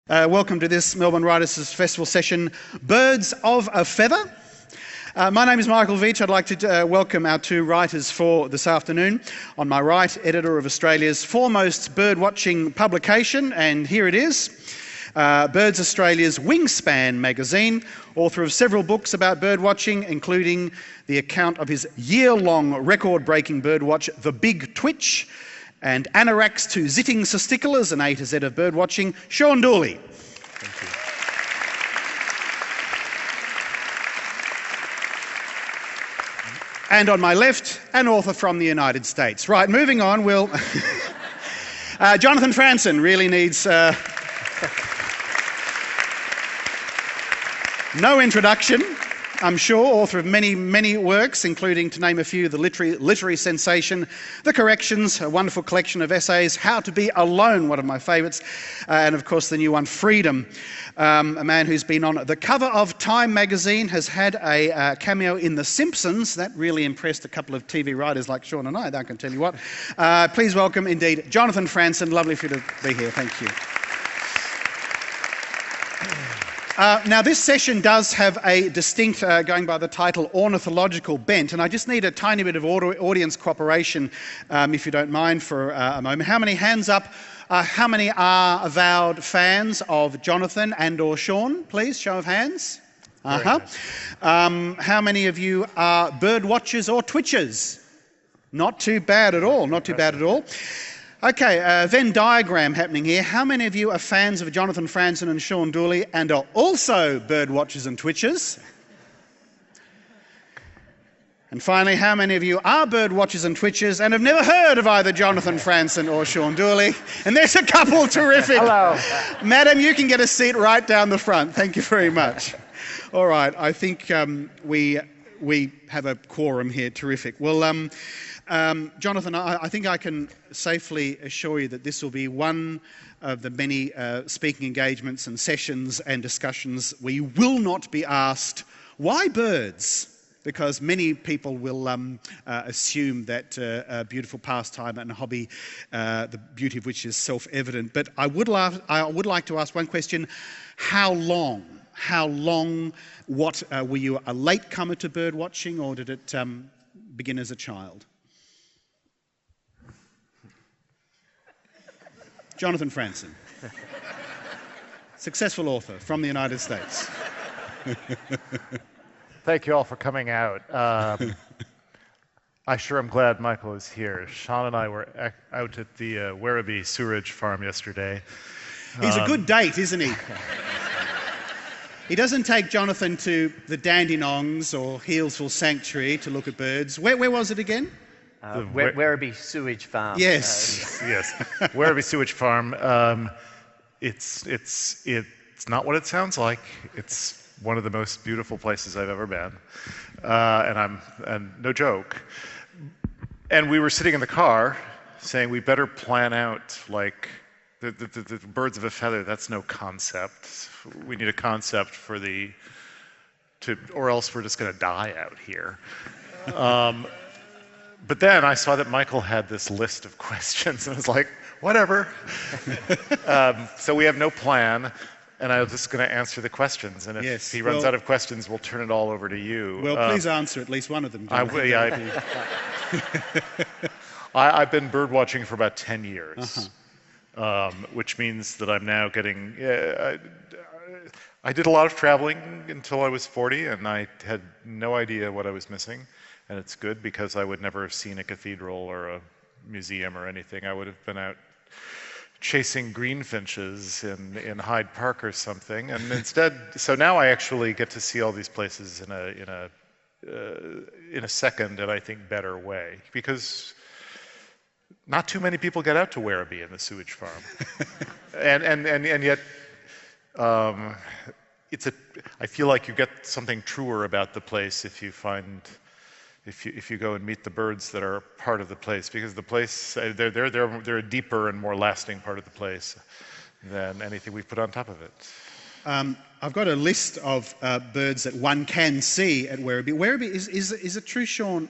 Welcome to this Melbourne Writers Festival session, Birds of a Feather. My name is Michael Veitch. I'd like to welcome our two writers for this afternoon. On my right, editor of Australia's foremost birdwatching publication, and here it is, Birds Australia's Wingspan magazine, author of several books about birdwatching, including the account of his year-long record-breaking birdwatch, The Big Twitch, and Anoraks to Zitting Sesticulars, an A to Z of birdwatching, Sean Dooley. Thank you. And on my left, an author from the United States. Right, moving on, we'll... Jonathan Franzen really needs no introduction, I'm sure, author of many, many works, including, to name a few, the literary sensation, The Corrections, a wonderful collection of essays, How to Be Alone, one of my favourites, and of course the new one, Freedom. A man who's been on the cover of Time magazine, has had a cameo in The Simpsons. That really impressed a couple of TV writers like Sean and I can tell you what. Please welcome, indeed, Jonathan Franzen. Lovely for you to be here. Thank you. Now, this session does have a distinct, going by the title, ornithological bent, and I just need a tiny bit of audience cooperation, if you don't mind, for a moment. How many hands up? How many are avowed fans of Jonathan and or Sean, please? Show of hands. How many of you are bird watchers or twitchers? Not too bad at all, not too bad at all. Okay, Venn diagram happening here. How many of you are fans of Jonathan Franzen and Sean Dooley and are also bird watchers and twitchers? And finally, how many of you are bird watchers and twitchers and have never heard of either Jonathan Franzen or Sean Dooley? And there's a couple, terrific. Hello. Madam, you can get a seat right down the front. Thank you very much. All right, I think we have a quorum here. Terrific. Well, Jonathan, I think I can safely assure you that this will be one of the many speaking engagements and sessions and discussions where you will not be asked, why birds? Because many people will assume that a beautiful pastime and a hobby, the beauty of which is self-evident. But I would like to ask one question. How long? How long? What, were you a latecomer to bird watching, or did it begin as a child? Jonathan Franzen, successful author from the United States. Thank you all for coming out. I sure am glad Michael is here. Sean and I were out at the Werribee Sewerage Farm yesterday. He's a good date, isn't he? He doesn't take Jonathan to the Dandenongs or Healesville Sanctuary to look at birds. Where was it again? Werribee Sewage Farm. Yes. Yes, Werribee Sewage Farm. It's not what it sounds like. It's one of the most beautiful places I've ever been, and no joke. And we were sitting in the car saying we better plan out, like, the birds of a feather. That's no concept. We need a concept for or else we're just going to die out here. But then I saw that Michael had this list of questions, and I was like, whatever. So we have no plan, and I'm just going to answer the questions. And if he runs out of questions, we'll turn it all over to you. Well, please answer at least one of them. I will. Yeah, I've been bird watching for about 10 years, which means that I'm now getting... I did a lot of traveling until I was 40, and I had no idea what I was missing. And it's good, because I would never have seen a cathedral or a museum or anything. I would have been out chasing greenfinches in Hyde Park or something. And instead, so now I actually get to see all these places in a second, and I think better way, because not too many people get out to Werribee in the sewage farm, and yet. I feel like you get something truer about the place if you go and meet the birds that are part of the place, because the place, they're a deeper and more lasting part of the place than anything we've put on top of it. I've got a list of birds that one can see at Werribee. Werribee is it true, Sean,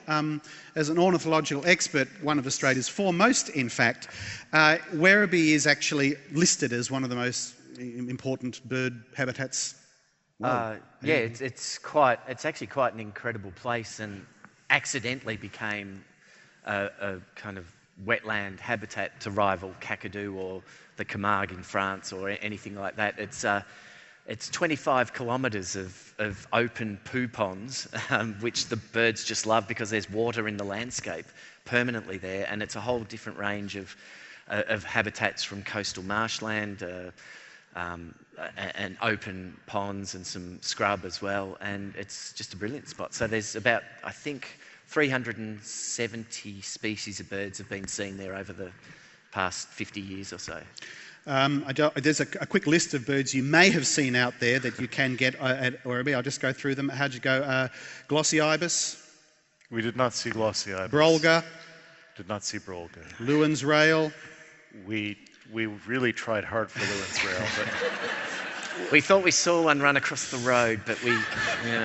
as an ornithological expert, one of Australia's foremost, in fact, Werribee is actually listed as one of the most important bird habitats? Yeah, it's actually quite an incredible place, and accidentally became a kind of wetland habitat to rival Kakadu or the Camargue in France or anything like that. It's 25 kilometres of open poo ponds, which the birds just love because there's water in the landscape permanently there, and it's a whole different range of habitats, from coastal marshland and open ponds and some scrub as well, and it's just a brilliant spot. So there's about, I think, 370 species of birds have been seen there over the past 50 years or so. There's a quick list of birds you may have seen out there that you can get at Werribee. I'll just go through them. How'd you go? Glossy ibis? We did not see glossy ibis. Brolga? Did not see brolga. Lewin's rail? We really tried hard for Lewin's rail, but we thought we saw one run across the road, but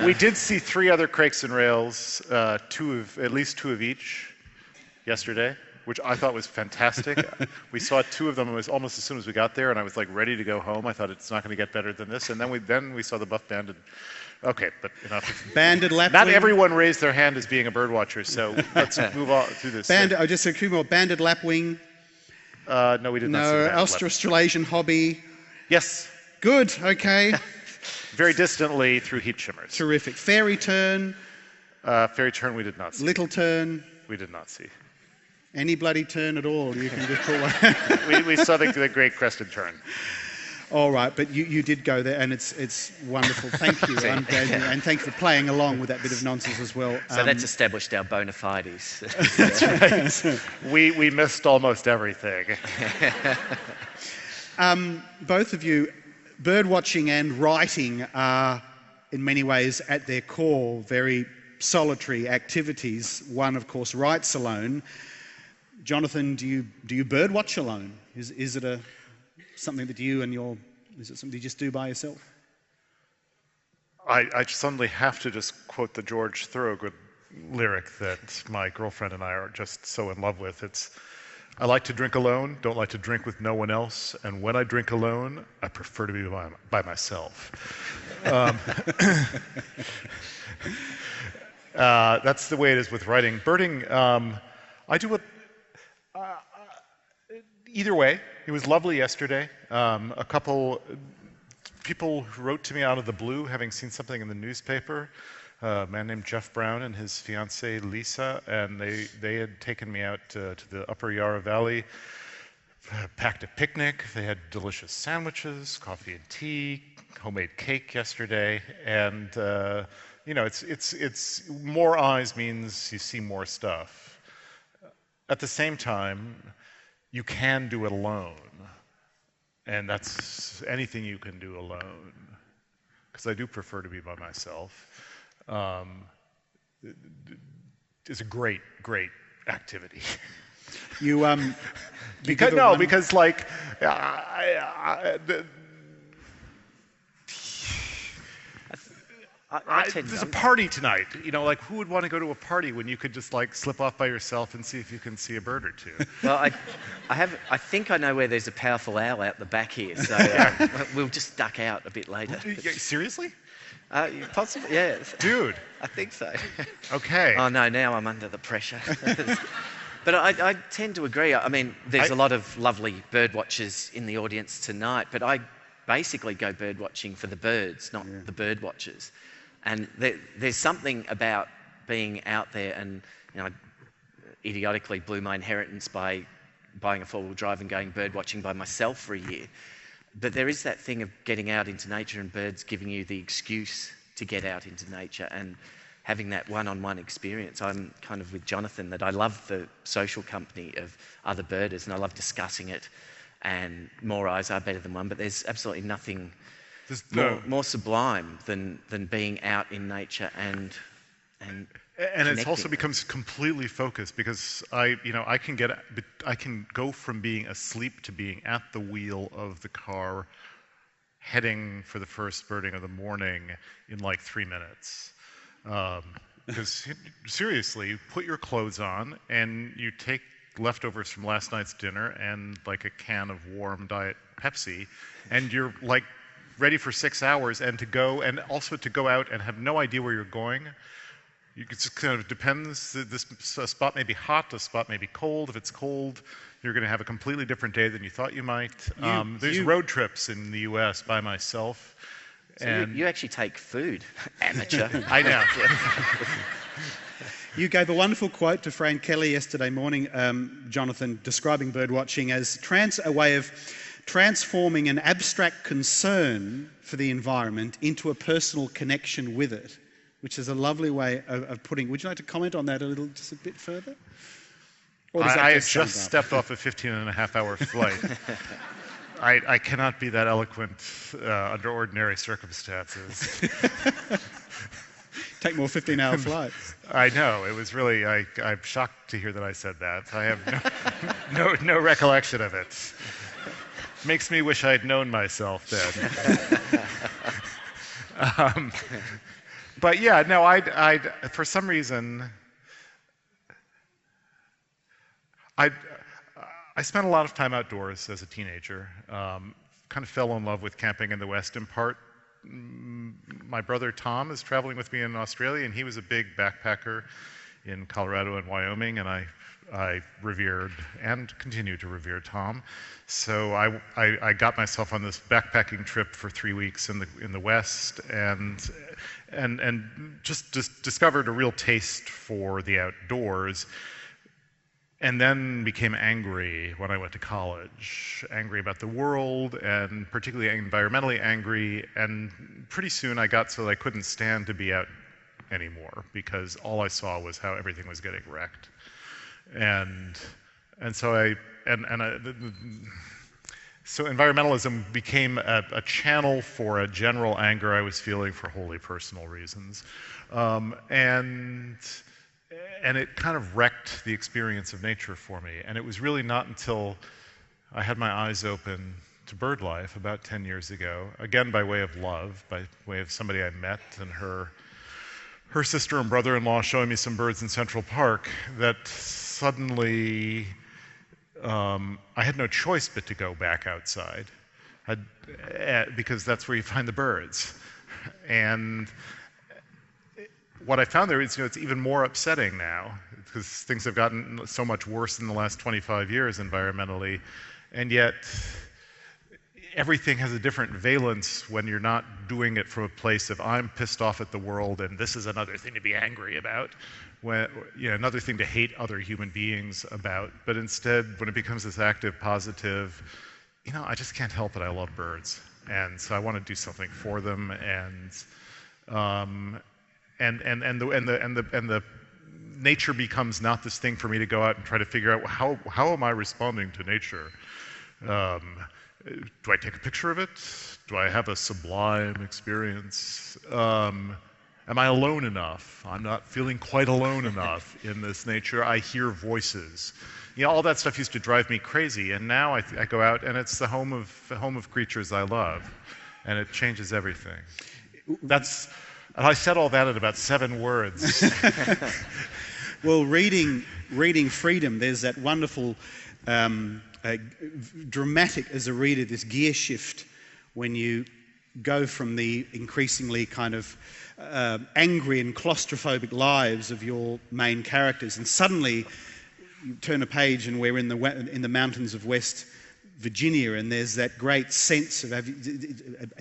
we did see 3 other crakes and rails, at least two of each, yesterday, which I thought was fantastic. We saw 2 of them almost as soon as we got there, and I was like ready to go home. I thought it's not going to get better than this, and then we saw the buff-banded. Okay, but enough. Banded lapwing. Not everyone raised their hand as being a bird watcher, so let's move on through this. Just a few more. Banded lapwing. No, we did not see that. No, Australasian hobby. Yes. Good, okay. Very distantly through heat shimmers. Terrific. Fairy tern. Fairy tern we did not see. Little tern. We did not see. Any bloody tern at all, you can just call it. we saw the great crested tern. All right, but you did go there, and it's wonderful. Thank you, and thank you for playing along with that bit of nonsense as well. So that's established our bona fides. That's right. We missed almost everything. Both of you, bird watching and writing are in many ways at their core very solitary activities. One, of course, writes alone. Jonathan, do you bird watch alone? Is it something that you and is it something you just do by yourself? I suddenly have to just quote the George Thorogood lyric that my girlfriend and I are just so in love with. I like to drink alone, don't like to drink with no one else, and when I drink alone, I prefer to be by myself. That's the way it is with writing. Birding, I do it either way. It was lovely yesterday. A couple people wrote to me out of the blue, having seen something in the newspaper. A man named Jeff Brown and his fiancée Lisa, and they had taken me out to the Upper Yarra Valley, packed a picnic. They had delicious sandwiches, coffee and tea, homemade cake yesterday, and it's more eyes means you see more stuff. At the same time, you can do it alone, and that's anything you can do alone, because I do prefer to be by myself. It's a great activity. Because like there's a party tonight. Like who would want to go to a party when you could just like slip off by yourself and see if you can see a bird or two? Well, I think I know where there's a powerful owl out the back here, so we'll just duck out a bit later. Seriously? Possibly, yeah. Dude. I think so. Okay. Oh no, now I'm under the pressure. But I tend to agree. I mean, there's a lot of lovely bird watchers in the audience tonight, but I basically go bird watching for the birds, not the bird watchers. And there's something about being out there, and I idiotically blew my inheritance by buying a 4-wheel drive and going bird watching by myself for a year. But there is that thing of getting out into nature and birds giving you the excuse to get out into nature and having that one-on-one experience. I'm kind of with Jonathan that I love the social company of other birders and I love discussing it, and more eyes are better than one, but there's absolutely nothing more sublime than being out in nature and it also becomes completely focused, because I can go from being asleep to being at the wheel of the car heading for the first birding of the morning in like 3 minutes. Because seriously, you put your clothes on and you take leftovers from last night's dinner and like a can of warm Diet Pepsi, and you're like ready for 6 hours, and also to go out and have no idea where you're going. You just kind of depends. This spot may be hot, a spot may be cold. If it's cold, you're going to have a completely different day than you thought you might. There's road trips in the U.S. by myself. So and you actually take food, amateur. I know. You gave a wonderful quote to Fran Kelly yesterday morning, Jonathan, describing birdwatching as a way of transforming an abstract concern for the environment into a personal connection with it, which is a lovely way of putting. Would you like to comment on that just a bit further? I had just stepped off a 15-and-a-half-hour flight. I cannot be that eloquent under ordinary circumstances. Take more 15-hour flights. I know. It was really, I'm shocked to hear that I said that. I have no recollection of it. Makes me wish I'd known myself then. But yeah, no, I for some reason, I spent a lot of time outdoors as a teenager. Kind of fell in love with camping in the West in part. My brother Tom is traveling with me in Australia, and he was a big backpacker in Colorado and Wyoming, and I revered and continue to revere Tom. So I got myself on this backpacking trip for 3 weeks in the West, and just discovered a real taste for the outdoors. And then became angry when I went to college, angry about the world, and particularly environmentally angry. And pretty soon I got so that I couldn't stand to be out anymore, because all I saw was how everything was getting wrecked. So environmentalism became a channel for a general anger I was feeling for wholly personal reasons. And it kind of wrecked the experience of nature for me. And it was really not until I had my eyes open to bird life about 10 years ago, again by way of love, by way of somebody I met and her sister and brother-in-law showing me some birds in Central Park, that suddenly I had no choice but to go back outside, because that's where you find the birds. And what I found there is, it's even more upsetting now, because things have gotten so much worse in the last 25 years environmentally, and yet everything has a different valence when you're not doing it from a place of I'm pissed off at the world and this is another thing to be angry about, another thing to hate other human beings about. But instead, when it becomes this active, positive, I just can't help it. I love birds, and so I want to do something for them, and the nature becomes not this thing for me to go out and try to figure out how am I responding to nature. Do I take a picture of it? Do I have a sublime experience? Am I alone enough? I'm not feeling quite alone enough in this nature. I hear voices. All that stuff used to drive me crazy, and now I go out and it's the home of creatures I love, and it changes everything. And I said all that in about 7 words. Well, reading Freedom, there's that wonderful, dramatic as a reader, this gear shift when you go from the increasingly kind of angry and claustrophobic lives of your main characters, and suddenly you turn a page and we're in the mountains of West Virginia, and there's that great sense of a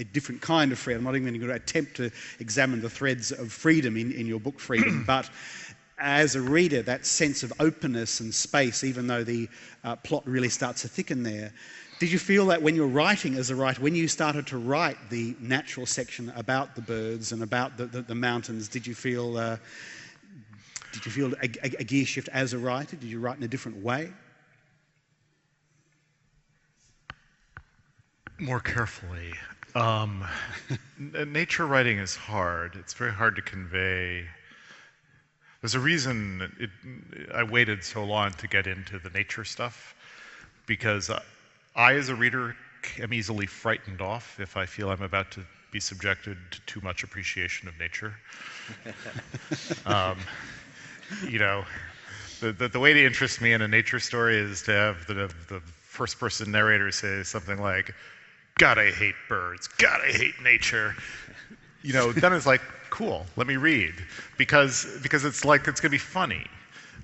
different kind of freedom. I'm not even going to attempt to examine the threads of freedom in your book, Freedom, but as a reader, that sense of openness and space, even though the plot really starts to thicken there. Did you feel that when you were writing as a writer, when you started to write the natural section about the birds and about the mountains, did you feel a gear shift as a writer? Did you write in a different way? More carefully. Nature writing is hard. It's very hard to convey. There's a reason I waited so long to get into the nature stuff, because I, as a reader, am easily frightened off if I feel I'm about to be subjected to too much appreciation of nature. The way to interest me in a nature story is to have the first-person narrator says something like, "God, I hate birds. God, I hate nature," then it's like, cool, let me read, because it's like it's going to be funny,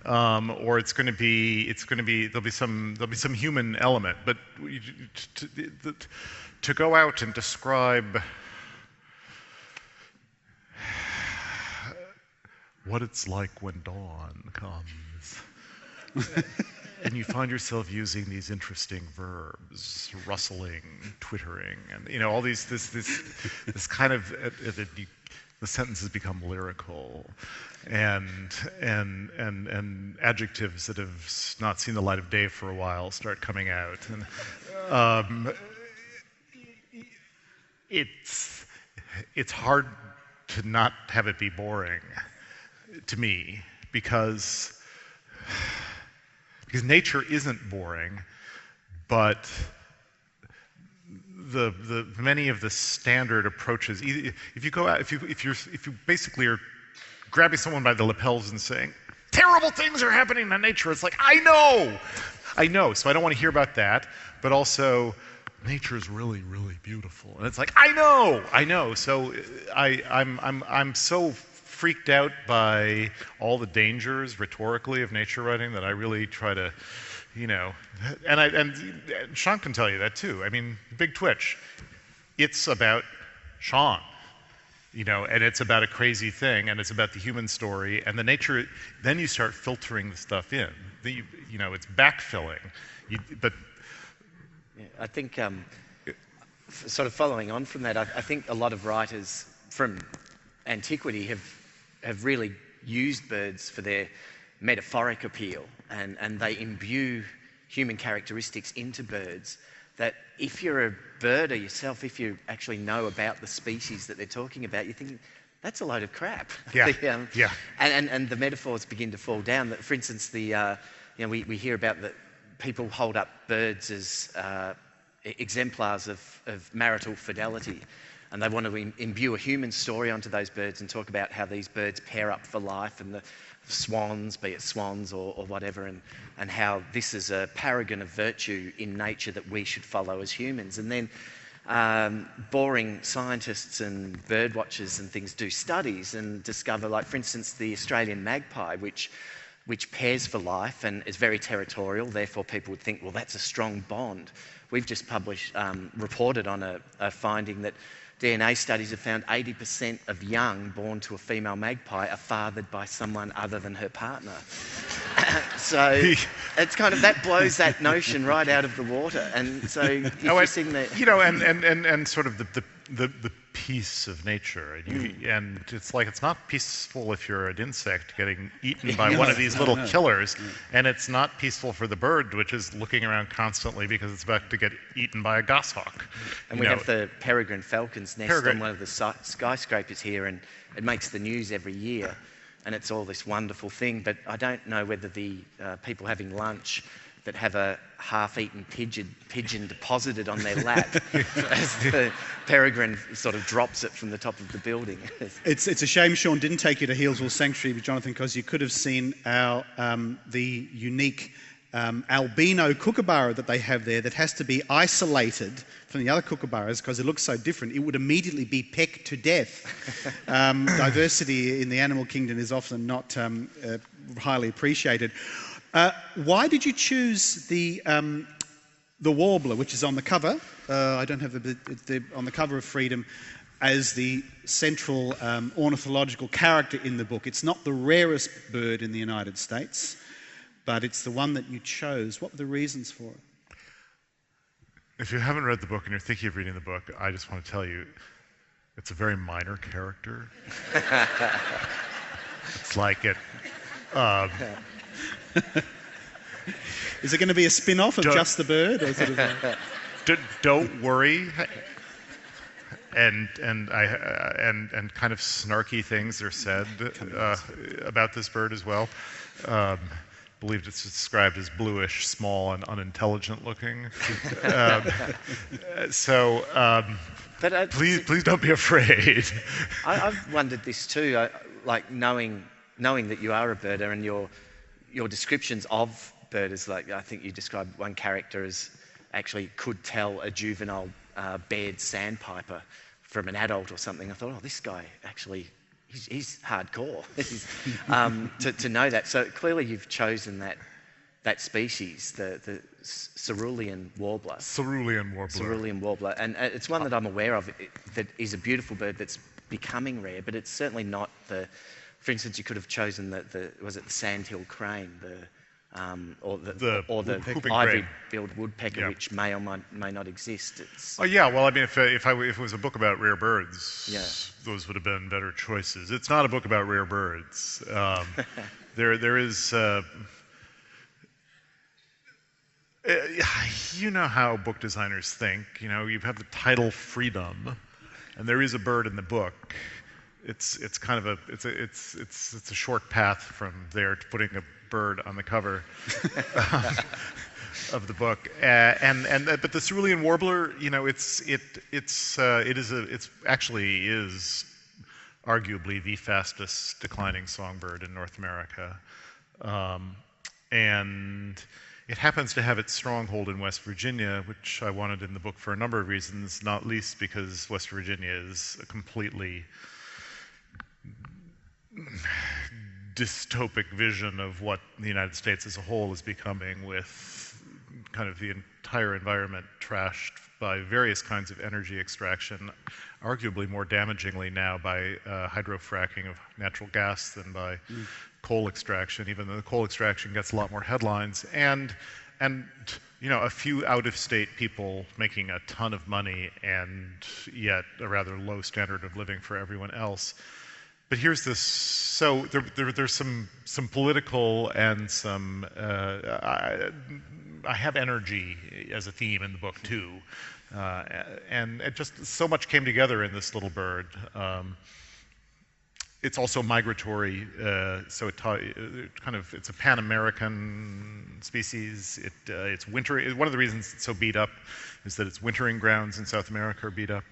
or there'll be some human element, but to go out and describe what it's like when dawn comes. And you find yourself using these interesting verbs, rustling, twittering, and all these this kind of the sentences become lyrical, and adjectives that have not seen the light of day for a while start coming out, and it's hard to not have it be boring to me, because nature isn't boring, but the many of the standard approaches, if you go out, if you basically are grabbing someone by the lapels and saying, "Terrible things are happening in nature," it's like, I know, so I don't want to hear about that, but also nature is really, really beautiful, and it's like, I know, so I'm so freaked out by all the dangers rhetorically of nature writing that I really try to, and Sean can tell you that too. I mean, Big Twitch, it's about Sean, and it's about a crazy thing, and it's about the human story, and the nature. Then you start filtering the stuff in. It's backfilling, but. Yeah, I think, sort of following on from that, I think a lot of writers from antiquity have really used birds for their metaphoric appeal, and they imbue human characteristics into birds that if you're a birder yourself, if you actually know about the species that they're talking about, you think, that's a load of crap. Yeah. Yeah. And the metaphors begin to fall down. For instance, we hear about that people hold up birds as exemplars of marital fidelity, and they want to imbue a human story onto those birds and talk about how these birds pair up for life, and the swans, be it swans or whatever, and how this is a paragon of virtue in nature that we should follow as humans. And then boring scientists and bird watchers and things do studies and discover, like for instance, the Australian magpie, which pairs for life and is very territorial, therefore people would think, well, that's a strong bond. We've just reported on a finding that DNA studies have found 80% of young born to a female magpie are fathered by someone other than her partner. So it's kind of, that blows that notion right out of the water. And so interesting that... and sort of the peace of nature, and it's like, it's not peaceful if you're an insect getting eaten by one of these little killers, and it's not peaceful for the bird, which is looking around constantly because it's about to get eaten by a goshawk. And we have the peregrine falcon's nest on one of the skyscrapers here, and it makes the news every year, and it's all this wonderful thing. But I don't know whether the people having lunch that have a half-eaten pigeon deposited on their lap as the peregrine sort of drops it from the top of the building. It's a shame Sean didn't take you to Healesville Sanctuary, Jonathan, because you could have seen the unique albino kookaburra that they have there that has to be isolated from the other kookaburras because it looks so different. It would immediately be pecked to death. Diversity in the animal kingdom is often not highly appreciated. Why did you choose the warbler, which is on the cover? I don't have the on the cover of Freedom, as the central ornithological character in the book. It's not the rarest bird in the United States, but it's the one that you chose. What were the reasons for it? If you haven't read the book and you're thinking of reading the book, I just want to tell you, it's a very minor character. It's like it. Is it going to be a spin-off of Just the Bird? Or sort of don't worry. And kind of snarky things are said about this bird as well. Believed it's described as bluish, small, and unintelligent looking. But please don't be afraid. I've wondered this too, like knowing that you are a birder, and your descriptions of birders, like I think you described one character as actually could tell a juvenile bared sandpiper from an adult or something. I thought, oh, this guy actually, he's hardcore. To know that. So clearly you've chosen that species, the Cerulean warbler. Cerulean warbler. Cerulean warbler. And it's one that I'm aware of that is a beautiful bird that's becoming rare, but it's certainly not for instance, you could have chosen was it the sandhill crane, or the ivory-billed woodpecker, which may or may not exist. Oh yeah, well, I mean, if it was a book about rare birds, those would have been better choices. It's not a book about rare birds. There is, you know how book designers think. You know, you have the title freedom, and there is a bird in the book. It's kind of it's a short path from there to putting a bird on the cover of the book, but the Cerulean warbler, you know, it actually is arguably the fastest declining songbird in North America, and it happens to have its stronghold in West Virginia, which I wanted in the book for a number of reasons, not least because West Virginia is a completely dystopic vision of what the United States as a whole is becoming, with kind of the entire environment trashed by various kinds of energy extraction, arguably more damagingly now by hydrofracking of natural gas than by coal extraction, even though the coal extraction gets a lot more headlines, and you know, a few out-of-state people making a ton of money and yet a rather low standard of living for everyone else. But here's this, so there's some political and some, I have energy as a theme in the book too, and it just, so much came together in this little bird. It's also migratory, so it's a Pan-American species. It's wintering. One of the reasons it's so beat up is that its wintering grounds in South America are beat up.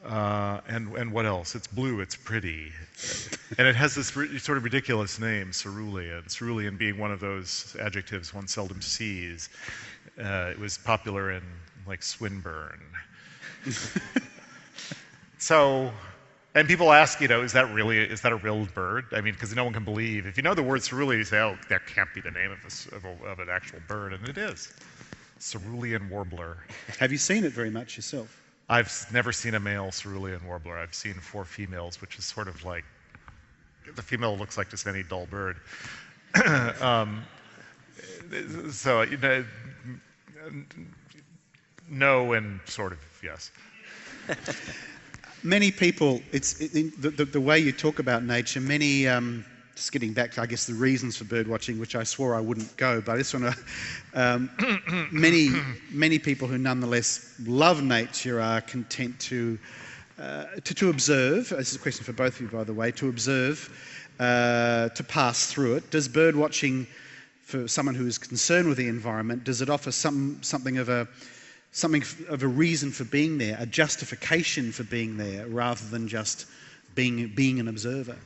And what else? It's blue, it's pretty. And it has this sort of ridiculous name, Cerulean. Cerulean being one of those adjectives one seldom sees. It was popular in, like, Swinburne. So, and people ask, you know, is that a real bird? I mean, because no one can believe. If you know the word Cerulean, you say, oh, that can't be the name of an actual bird, and it is. Cerulean warbler. Have you seen it very much yourself? I've never seen a male Cerulean warbler. I've seen 4 females, which is sort of like, the female looks like just any dull bird. So, you know, no and sort of yes. Many people, the way you talk about nature, many, just getting back to, I guess, the reasons for bird watching, which I swore I wouldn't go, but I just want to, many people who nonetheless love nature are content to observe. This is a question for both of you, by the way, to observe, to pass through it. Does bird watching, for someone who is concerned with the environment, does it offer something of a reason for being there, a justification for being there, rather than just being an observer?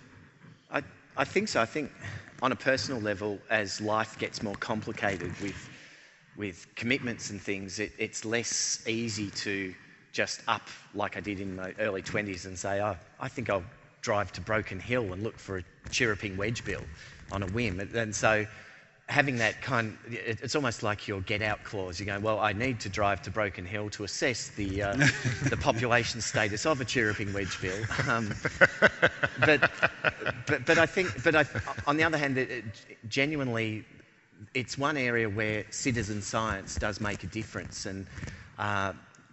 I think so. I think on a personal level, as life gets more complicated with commitments and things, it's less easy to just up like I did in my early 20s and say, oh, I think I'll drive to Broken Hill and look for a chirruping wedgebill on a whim. And so having that it's almost like your get out clause. You go, well, I need to drive to Broken Hill to assess the population status of a chirruping wedgebill. But I think, on the other hand, genuinely, it's one area where citizen science does make a difference. And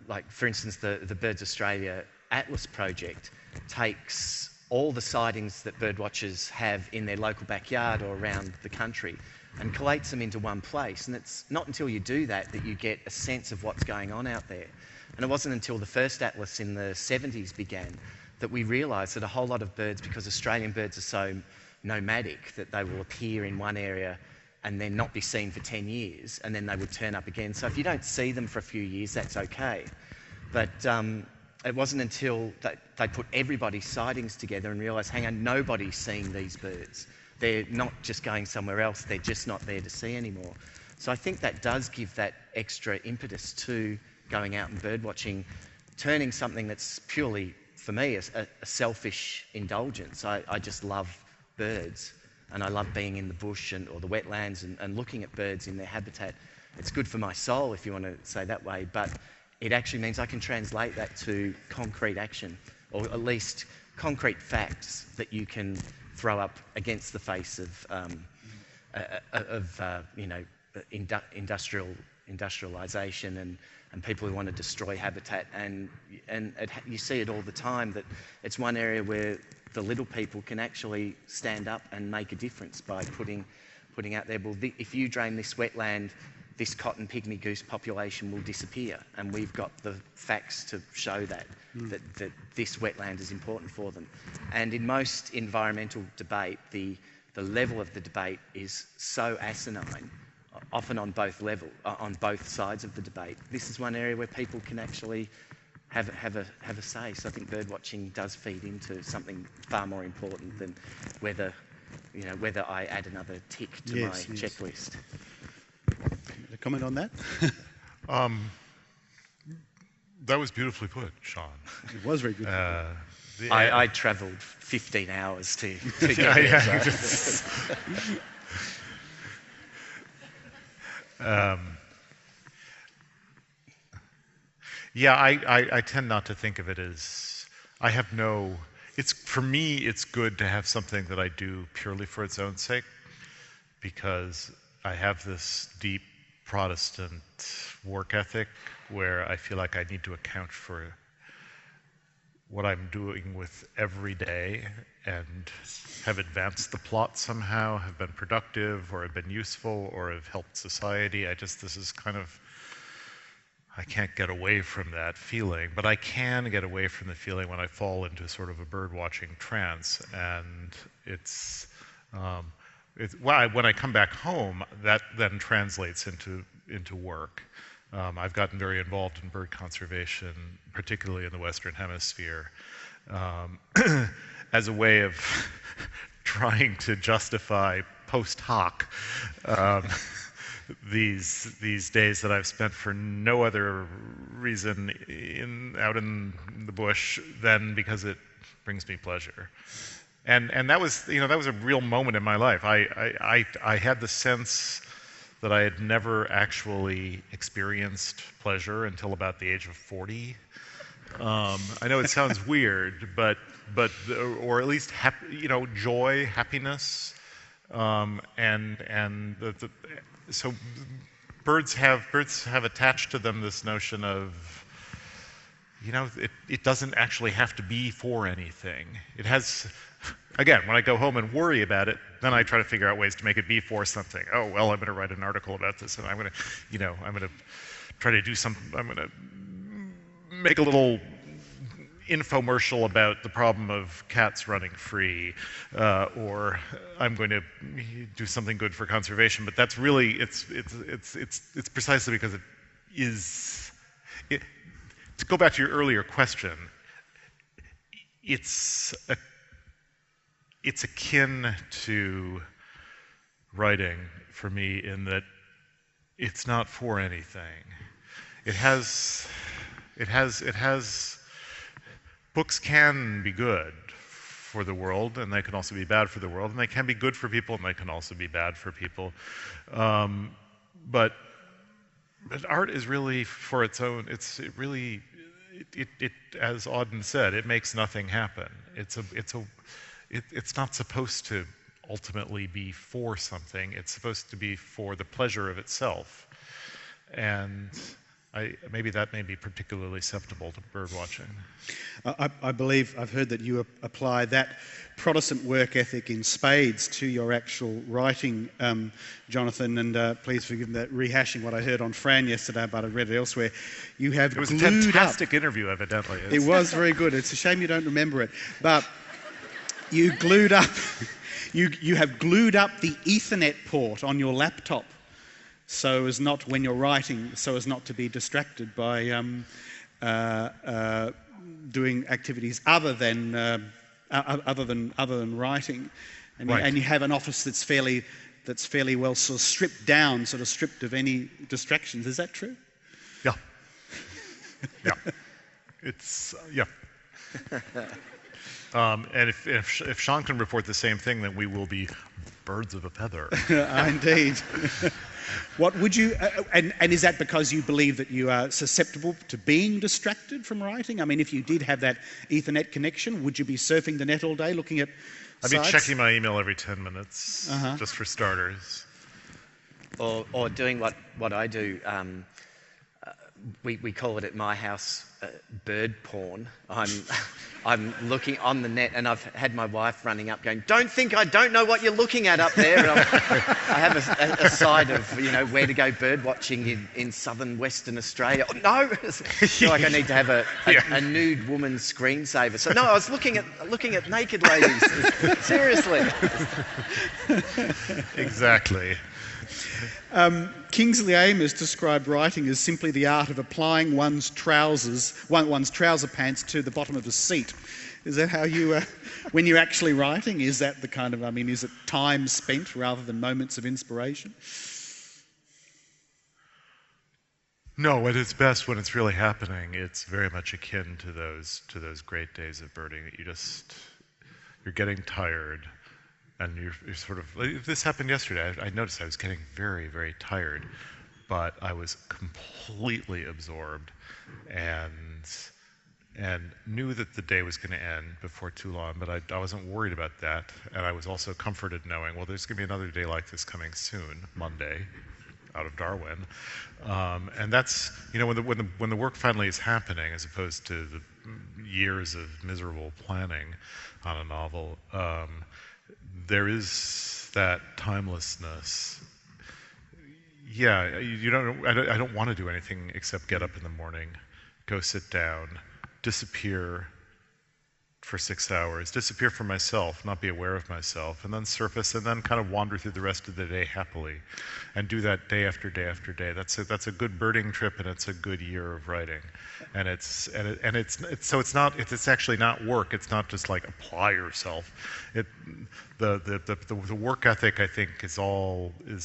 like, for instance, the Birds Australia Atlas project takes all the sightings that birdwatchers have in their local backyard or around the country and collates them into one place. And it's not until you do that you get a sense of what's going on out there. And it wasn't until the first atlas in the 70s began that we realised that a whole lot of birds, because Australian birds are so nomadic, that they will appear in one area and then not be seen for 10 years, and then they would turn up again. So if you don't see them for a few years, that's okay. But it wasn't until they put everybody's sightings together and realised, hang on, nobody's seeing these birds. They're not just going somewhere else, they're just not there to see anymore. So I think that does give that extra impetus to going out and bird watching, turning something that's purely, for me, a selfish indulgence. I just love birds, and I love being in the bush or the wetlands and looking at birds in their habitat. It's good for my soul, if you want to say that way, but it actually means I can translate that to concrete action, or at least concrete facts that you can throw up against the face of industrialisation and people who want to destroy habitat, and you see it all the time, that it's one area where the little people can actually stand up and make a difference by putting out there, well, if you drain this wetland, this cotton pygmy goose population will disappear, and we've got the facts to show that this wetland is important for them. And in most environmental debate, the level of the debate is so asinine, often on both sides of the debate. This is one area where people can actually have a say. So I think bird watching does feed into something far more important than whether I add another tick to my checklist. A comment on that? That was beautifully put, Sean. It was very good. I travelled 15 hours to get there. I tend not to think of it as, for me, it's good to have something that I do purely for its own sake, because I have this deep Protestant work ethic where I feel like I need to account for what I'm doing with every day and have advanced the plot somehow, have been productive, or have been useful, or have helped society. I can't get away from that feeling, but I can get away from the feeling when I fall into sort of a bird-watching trance, and when I come back home, that then translates into work. I've gotten very involved in bird conservation, particularly in the Western Hemisphere, as a way of trying to justify post hoc these days that I've spent for no other reason out in the bush than because it brings me pleasure. And that was a real moment in my life. I had the sense that I had never actually experienced pleasure until about the age of 40. I know it sounds weird, but or at least joy, happiness, so birds have attached to them this notion of, it doesn't actually have to be for anything. It has. Again, when I go home and worry about it, then I try to figure out ways to make it be for something. Oh, well, I'm going to write an article about this, and I'm going to try to do I'm going to make a little infomercial about the problem of cats running free, or I'm going to do something good for conservation. But that's really, it's precisely because it is. To go back to your earlier question, it's akin to writing for me in that it's not for anything. Books can be good for the world, and they can also be bad for the world, and they can be good for people, and they can also be bad for people. But art is really for its own. It as Auden said, it makes nothing happen. It's not supposed to ultimately be for something. It's supposed to be for the pleasure of itself. And maybe that may be particularly susceptible to bird watching. I believe I've heard that you apply that Protestant work ethic in spades to your actual writing, Jonathan, and please forgive me that rehashing what I heard on Fran yesterday, but I read it elsewhere. It was a fantastic interview, evidently. It was very good. It's a shame you don't remember it. But you glued up, you have glued up the Ethernet port on your laptop so as not, when you're writing, so as not to be distracted by doing activities other than writing. And, right. You have an office that's fairly that's fairly well sort of stripped down, sort of stripped of any distractions. Is that true? Yeah. Yeah. It's, yeah. And if Sean can report the same thing, then we will be birds of a feather. Indeed. What would you, and is that because you believe that you are susceptible to being distracted from writing? I mean, if you did have that Ethernet connection, would you be surfing the net all day looking at I'd be checking my email every 10 minutes, just for starters. Or doing what I do. We call it at my house bird porn. I'm looking on the net, and I've had my wife running up going, "Don't think I don't know what you're looking at up there." And I have a side of, where to go bird watching in southern Western Australia. Oh, no, I feel like I need to have a nude woman's screensaver. So no, I was looking at naked ladies. Seriously. Exactly. Kingsley Amis described writing as simply the art of applying one's trouser pants to the bottom of a seat. Is that how you, when you're actually writing, is that the kind of, is it time spent rather than moments of inspiration? No, at its best, when it's really happening, it's very much akin to those great days of birding that you're getting tired. And you're sort of, this happened yesterday. I noticed I was getting very, very tired, but I was completely absorbed and knew that the day was going to end before too long, but I wasn't worried about that. And I was also comforted knowing, well, there's going to be another day like this coming soon, Monday, out of Darwin. And that's, when the work finally is happening, as opposed to the years of miserable planning on a novel, there is that timelessness. Yeah, I don't want to do anything except get up in the morning, go sit down, disappear for 6 hours, disappear from myself, not be aware of myself, and then surface, and then kind of wander through the rest of the day happily, and do that day after day after day. That's a good birding trip, and it's a good year of writing, and it's actually not work. It's not just like apply yourself. The work ethic, I think, is all the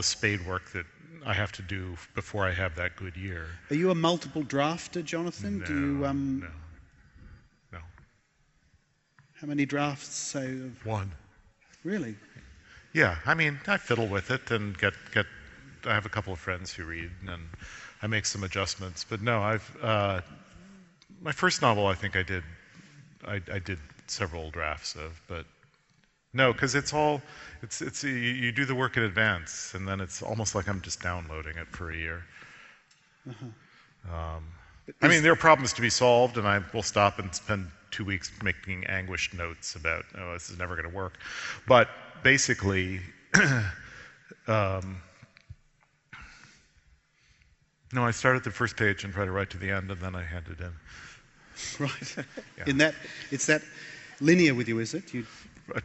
spade work that I have to do before I have that good year. Are you a multiple drafter, Jonathan? No, Do you no. How many drafts? One. Really? Yeah, I fiddle with it and I have a couple of friends who read, and I make some adjustments. But no, my first novel, I think I did several drafts of, but no, because you do the work in advance, and then it's almost like I'm just downloading it for a year. There are problems to be solved, and I will stop and spend 2 weeks making anguished notes about, this is never going to work. But basically, no, I start at the first page and try to write to the end, and then I hand it in. Right. Yeah. It's that linear with you, is it?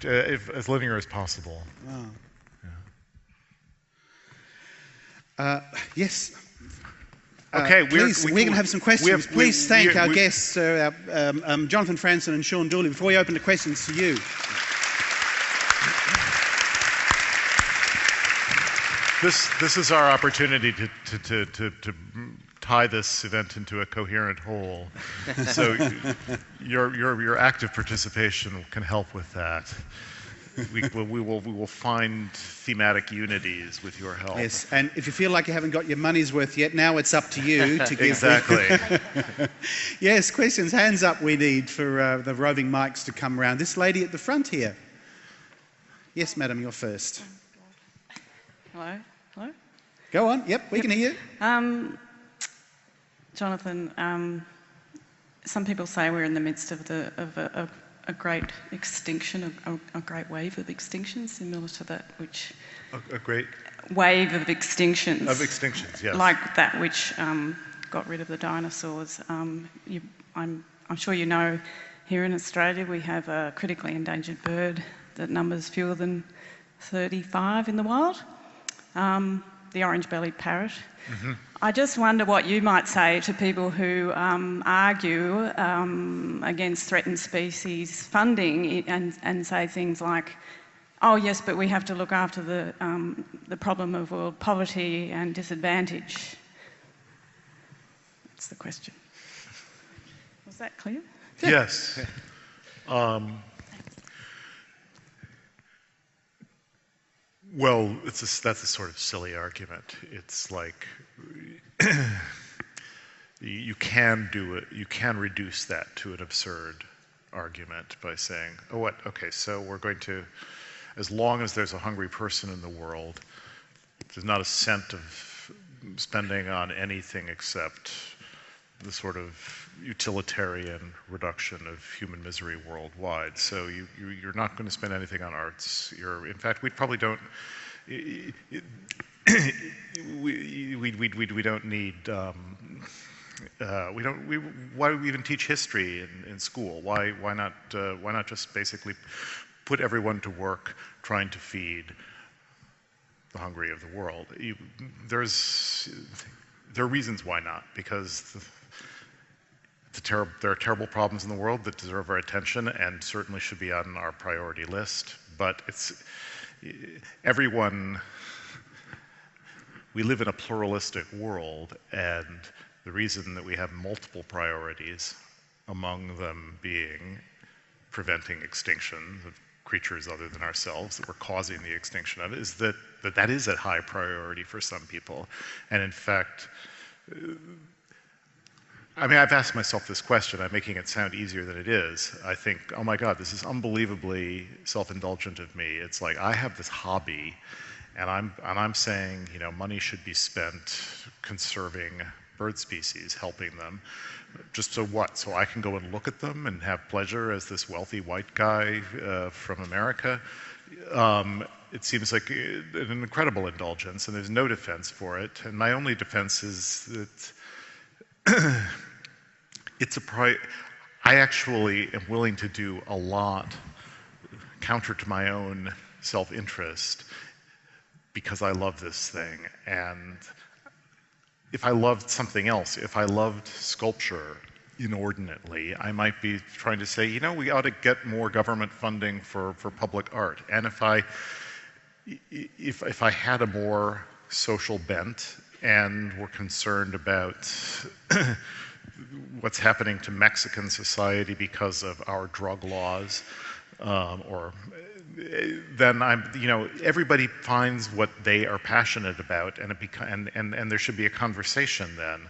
As linear as possible. Wow. Yeah. Yes. Okay, we're going to have some questions. Please thank our guests, Jonathan Franzen and Sean Dooley, before we open the questions to you. This is our opportunity to tie this event into a coherent whole. So your active participation can help with that. We will find thematic unities with your help. Yes, and if you feel like you haven't got your money's worth yet, now it's up to you to give. Exactly. Yes, questions. Hands up we need for the roving mics to come round. This lady at the front here. Yes, madam, you're first. Hello? Hello? Go on. Yep, we can hear you. Jonathan, some people say we're in the midst of a great extinction, a great wave of extinction, similar to that which... A great... Wave of extinctions. Of extinctions, yes. Like that which got rid of the dinosaurs. I'm sure you know, here in Australia we have a critically endangered bird that numbers fewer than 35 in the wild, the orange-bellied parrot. Mm-hmm. I just wonder what you might say to people who argue against threatened species funding and say things like Oh yes, but we have to look after the problem of world poverty and disadvantage. That's the question. Was that clear? Yes. Well, that's a sort of silly argument. It's like you can do it. You can reduce that to an absurd argument by saying, "Oh, what? Okay, so we're going to, as long as there's a hungry person in the world, there's not a cent of spending on anything except the sort of utilitarian reduction of human misery worldwide. So you're not going to spend anything on arts. In fact, we probably don't. We don't need. Why do we even teach history in school? Why not just basically put everyone to work trying to feed the hungry of the world? There are reasons why not, because there are terrible problems in the world that deserve our attention and certainly should be on our priority list. But we live in a pluralistic world, and the reason that we have multiple priorities, among them being preventing extinction of creatures other than ourselves that we're causing the extinction of, is that is a high priority for some people. And in fact, I mean, I've asked myself this question. I'm making it sound easier than it is. I think, oh my God, this is unbelievably self-indulgent of me. It's like I have this hobby, and I'm saying, you know, money should be spent conserving bird species, helping them. Just so what? So I can go and look at them and have pleasure as this wealthy white guy from America? It seems like an incredible indulgence, and there's no defense for it. And my only defense is that I actually am willing to do a lot counter to my own self-interest because I love this thing. And if I loved something else, if I loved sculpture inordinately, I might be trying to say, you know, we ought to get more government funding for public art. And if I had a more social bent and were concerned about what's happening to Mexican society because of our drug laws, then everybody finds what they are passionate about, and there should be a conversation then.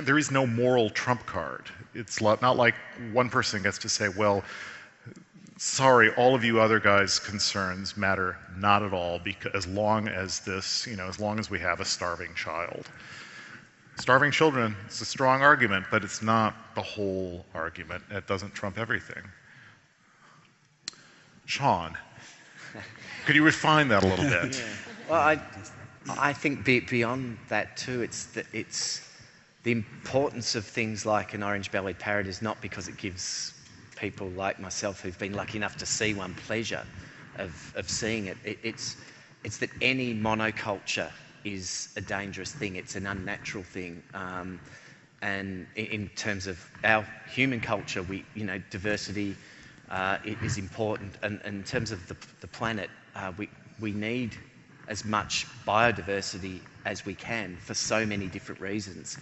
There is no moral trump card. It's not like one person gets to say, well, sorry, all of you other guys' concerns matter not at all, because as long as we have a starving child. Starving children is a strong argument, but it's not the whole argument. It doesn't trump everything. Sean, could you refine that a little bit? Yeah. Well, I think beyond that too, it's the importance of things like an orange-bellied parrot is not because it gives people like myself who've been lucky enough to see one pleasure of seeing it. It's that any monoculture is a dangerous thing. It's an unnatural thing. And in terms of our human culture, diversity is important. And in terms of the planet, we need as much biodiversity as we can for so many different reasons.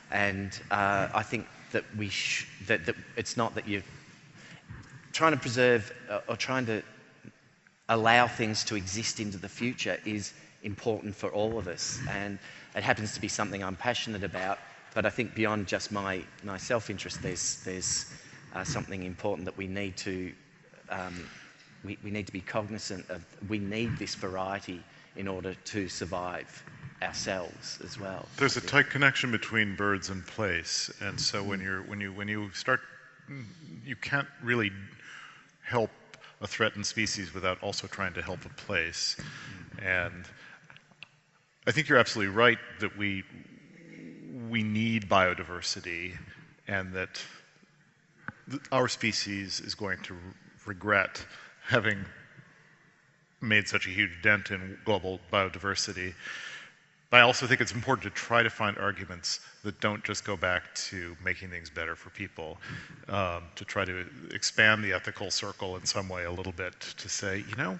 And I think that that it's not that you're trying to preserve or trying to allow things to exist into the future is important for all of us, and it happens to be something I'm passionate about. But I think beyond just my self-interest, there's something important that we need to be cognizant of. We need this variety in order to survive ourselves as well. There's a tight connection between birds and place, and so when you start, you can't really help a threatened species without also trying to help a place. And I think you're absolutely right that we need biodiversity, and that our species is going to regret having made such a huge dent in global biodiversity. I also think it's important to try to find arguments that don't just go back to making things better for people, to try to expand the ethical circle in some way a little bit, to say, you know,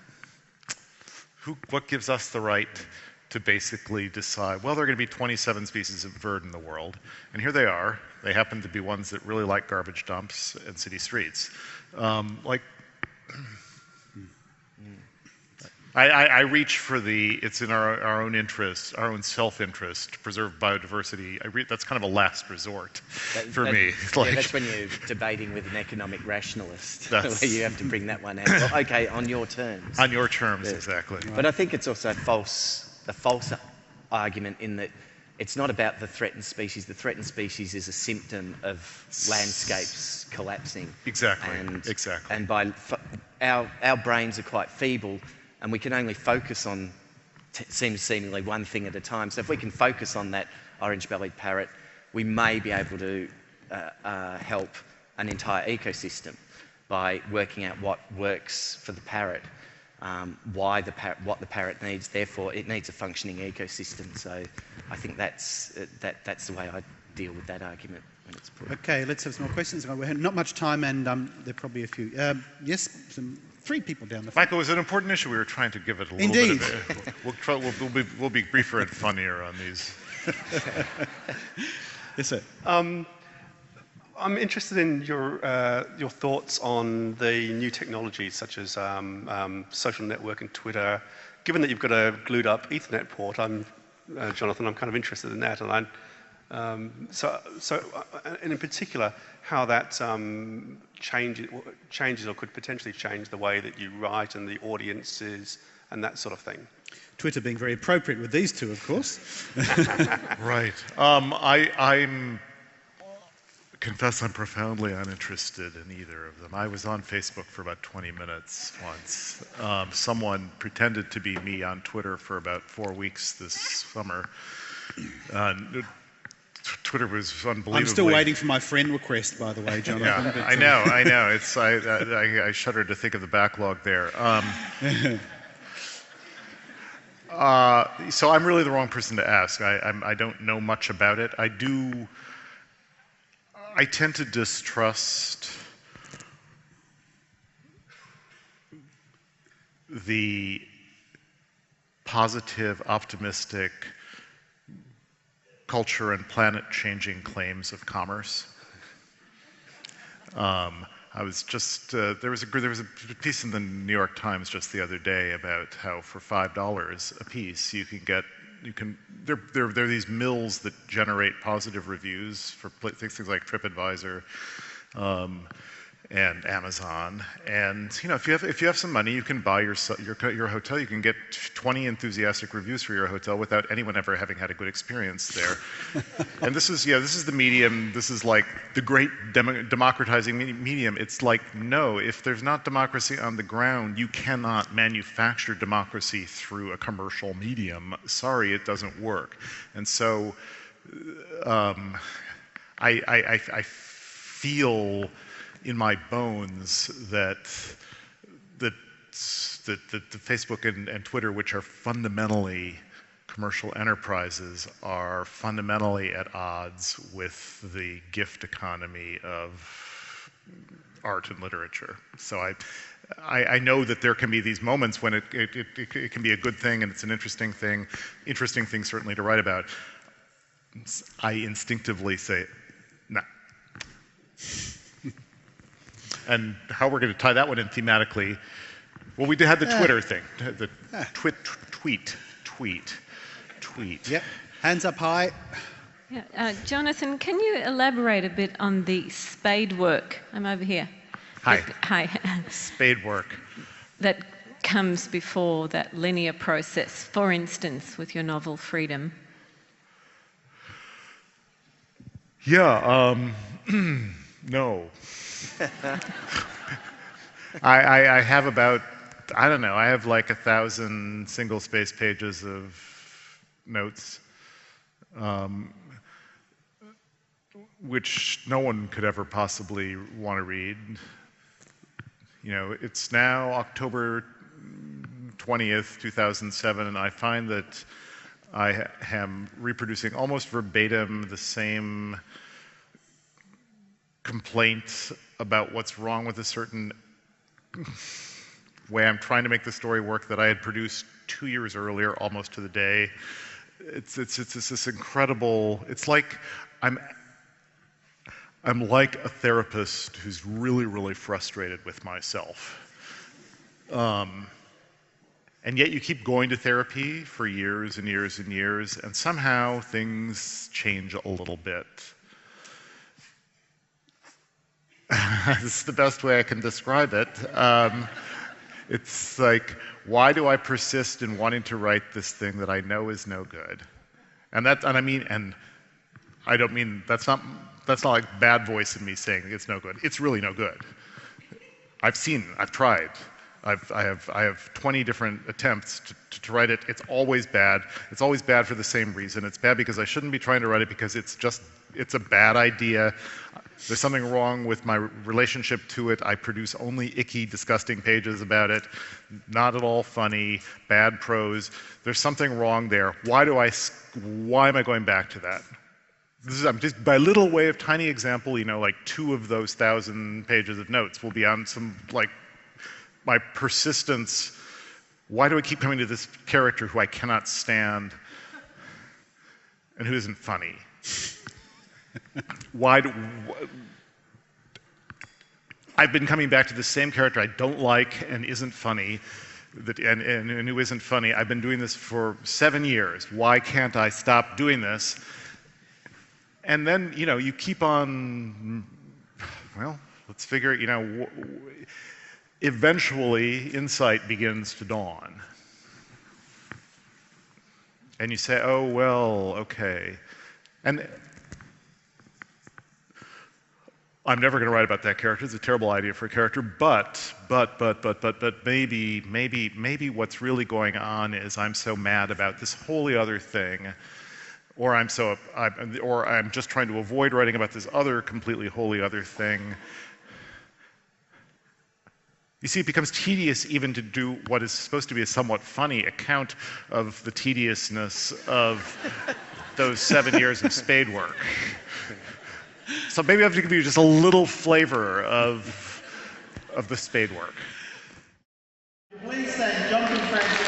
what gives us the right to basically decide, well, there are going to be 27 species of bird in the world, and here they are. They happen to be ones that really like garbage dumps and city streets. I reach for it's in our own interest, our own self-interest, to preserve biodiversity. That's kind of a last resort for me. That's when you're debating with an economic rationalist, where you have to bring that one out. Well, okay, on your terms. On your terms, exactly. But I think it's also a false argument in that it's not about the threatened species. The threatened species is a symptom of landscapes collapsing. Exactly, exactly. And our brains are quite feeble, and we can only focus on seemingly one thing at a time. So if we can focus on that orange-bellied parrot, we may be able to help an entire ecosystem by working out what works for the parrot, what the parrot needs. Therefore, it needs a functioning ecosystem. So I think that's the way I deal with that argument when it's put. Okay, let's have some more questions. We have not much time, and there are probably a few. Yes, three people down the front. Michael, it was an important issue. We were trying to give it a little Indeed. bit of it. We'll be briefer and funnier on these. Yes, sir. I'm interested in your thoughts on the new technologies such as social networking, Twitter. Given that you've got a glued-up Ethernet port, Jonathan, I'm kind of interested in that, and and in particular, how that changes or could potentially change the way that you write and the audiences and that sort of thing. Twitter being very appropriate with these two, of course. Right. I'm confess I'm profoundly uninterested in either of them. I was on Facebook for about 20 minutes once. Someone pretended to be me on Twitter for about 4 weeks this summer. Twitter was unbelievably... I'm still waiting for my friend request, by the way, Jonathan. Yeah, I know. I shudder to think of the backlog there. So I'm really the wrong person to ask. I don't know much about it. I tend to distrust the positive, optimistic, culture and planet-changing claims of commerce. I was just there was a piece in the New York Times just the other day about how for $5 a piece there are these mills that generate positive reviews for things like TripAdvisor and Amazon. And if you have some money, you can buy your hotel. You can get 20 enthusiastic reviews for your hotel without anyone ever having had a good experience there. And this is the medium. This is like the great democratizing medium. It's like, no, if there's not democracy on the ground, you cannot manufacture democracy through a commercial medium. Sorry, it doesn't work. And so I feel in my bones that the Facebook and Twitter, which are fundamentally commercial enterprises, are fundamentally at odds with the gift economy of art and literature. So I know that there can be these moments when it can be a good thing and it's an interesting thing certainly to write about. I instinctively say, no. And how we're going to tie that one in thematically, well, we had the Twitter thing, the tweet. Yep, hands up high. Yeah. Jonathan, can you elaborate a bit on the spade work? I'm over here. Hi. Hi. Spade work. That comes before that linear process, for instance, with your novel Freedom. Yeah, no. I have about, I don't know, I have like 1,000 single-space pages of notes, which no one could ever possibly want to read. It's now October 20th, 2007, and I find that I am reproducing almost verbatim the same complaint about what's wrong with a certain way I'm trying to make the story work that I had produced 2 years earlier, almost to the day. It's this incredible, it's like I'm like a therapist who's really, really frustrated with myself. And yet you keep going to therapy for years and years and years, and somehow things change a little bit. This is the best way I can describe it. It's like, why do I persist in wanting to write this thing that I know is no good? And I don't mean, that's not like bad voice in me saying it's no good. It's really no good. I've tried. I have 20 different attempts to write it. It's always bad. It's always bad for the same reason. It's bad because I shouldn't be trying to write it because it's a bad idea. There's something wrong with my relationship to it. I produce only icky, disgusting pages about it. Not at all funny, bad prose. There's something wrong there. Why am I going back to that? I'm just, by little way of tiny example, like 2 of those 1,000 pages of notes will be on some, like, my persistence. Why do I keep coming to this character who I cannot stand and who isn't funny? I've been coming back to the same character I don't like and isn't funny, and who isn't funny. I've been doing this for 7 years. Why can't I stop doing this? And then, you keep on, well, let's figure, eventually insight begins to dawn. And you say, oh, well, okay. And I'm never going to write about that character. It's a terrible idea for a character, but maybe what's really going on is I'm so mad about this wholly other thing, or I'm just trying to avoid writing about this other completely wholly other thing. You see, it becomes tedious even to do what is supposed to be a somewhat funny account of the tediousness of those 7 years of spade work. So maybe I have to give you just a little flavor of the spade work. Please thank Jonathan Franzen.